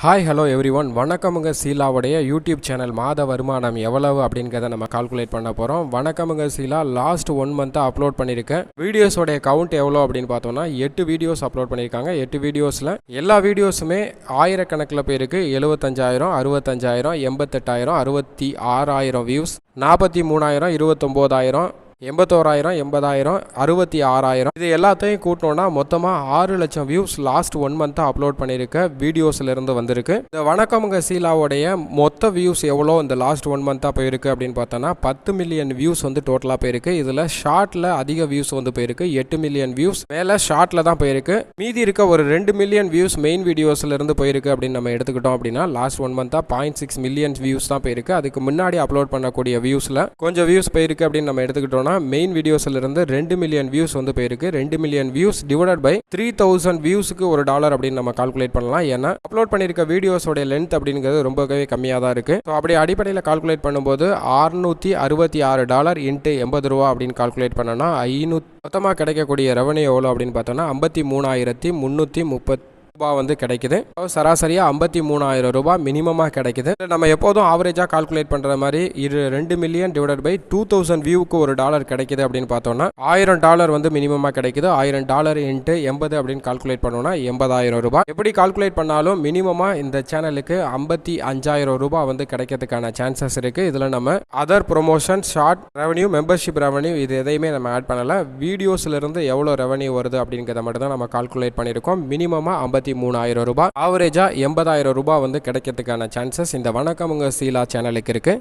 Hi hello everyone வணக்கமுங்க சீலாவுடைய YouTube channel மாத வருமானம் எவ்வளவு அப்படிங்கிறத நம்ம கால்குலேட் பண்ண போகிறோம். வணக்கமுங்க சீலா லாஸ்ட் 1 மந்த்தாக அப்லோட் பண்ணியிருக்கேன். வீடியோஸோடைய கவுண்ட் எவ்வளோ அப்படின்னு பார்த்தோம்னா 8 வீடியோஸ் அப்லோட் பண்ணியிருக்காங்க. 8 வீடியோஸில் எல்லா வீடியோஸுமே ஆயிரக்கணக்கில் போயிருக்கு. 75,000 65,000 88,000 66,000 வியூஸ், 43,000 29,000 81,000 80,000 66,000 இது எல்லாத்தையும் கூட்டினோன்னா மொத்தமாக 6 லட்சம் வியூஸ் லாஸ்ட் 1 மந்த்தாக அப்லோட் பண்ணியிருக்க வீடியோஸ்லேருந்து வந்திருக்கு. இந்த வணக்கமுங்க சீலாவுடைய மொத்த வியூஸ் எவ்வளோ இந்த லாஸ்ட் 1 மந்த்தாக போயிருக்கு அப்படின்னு பார்த்தோன்னா 10 மில்லியன் வியூஸ் வந்து டோட்டலாக போயிருக்கு. இதில் ஷார்ட்டில் அதிக வியூஸ் வந்து போயிருக்கு. 8 மில்லியன் வியூஸ் மேலே ஷார்ட்டில் தான் போயிருக்கு. மீதி இருக்க ஒரு 2 மில்லியன் வியூஸ் மெயின் வீடியோஸ்லேருந்து போயிருக்கு அப்படின்னு நம்ம எடுத்துக்கிட்டோம் அப்படின்னா லாஸ்ட் 1 மந்த்தாக 0.6 மில்லியன் வியூஸ் தான் போயிருக்கு. அதுக்கு முன்னாடி அப்லோட் பண்ணக்கூடிய வியூஸில் கொஞ்சம் வியூஸ் போயிருக்கு அப்படின்னு நம்ம எடுத்துக்கிட்டோம்னா மெயின் வீடியோஸ்ல இருந்து 2 மில்லியன் வியூஸ் வந்து போயிருக்கு. 2 மில்லியன் வியூஸ் டிவைடட் பை 3000 வியூஸ்க்கு $1 அப்படின்னு நம்ம கால்குலேட் பண்ணலாம். ஏன்னா அப்லோட் பண்ணியிருக்க வீடியோஸோட லென்த் அப்படிங்கிறது ரொம்பவே கம்மியாக தான் இருக்கு. ஸோ அப்படி அடிப்படையில் கால்குலேட் பண்ணும்போது $666 இன்ட்டு 80 ரூபா அப்படின்னு கால்குலேட் பண்ணோம்னா 500 மொத்தமாக கிடைக்கக்கூடிய ரெவன்யூ எவ்வளோ அப்படின்னு பார்த்தோம்னா 53,330 ரூபாய் வந்து கிடைக்குது. சராசரியாக 53,000 ரூபாய் மினிமமாக கிடைக்குது. நம்ம எப்போதும் ஆவரேஜாக கால்குலேட் பண்ணுற மாதிரி 2 மில்லியன் டிவைட் பை 2000 வியூக்கு $1 கிடைக்குது அப்படின்னு பார்த்தோம்னா $1,000 வந்து மினிமமாக கிடைக்குது. $1,000 இன்ட்டு 80 அப்படின்னு கால்குலேட் பண்ணோம்னா 80,000 ரூபாய். எப்படி கால்குலேட் பண்ணாலும் மினிமமாக இந்த சேனலுக்கு 55,000 ரூபாய் வந்து கிடைக்கிறதுக்கான சான்சஸ் இருக்குது. இதில் நம்ம other promotion, short revenue, membership revenue இது எதையுமே நம்ம ஆட் பண்ணலை. வீடியோஸ்லேருந்து எவ்வளோ ரெவன்யூ வருது அப்படிங்கிறத மட்டும் தான் நம்ம கால்குலேட் பண்ணியிருக்கோம். மினிமமாக 53,000 ரூபாய், ஆவரேஜாக 80,000 ரூபாய் வந்து கிடைக்கிறதுக்கான சான்சஸ் இந்த வணக்கமுங்க சீலா சேனலுக்கு இருக்குது.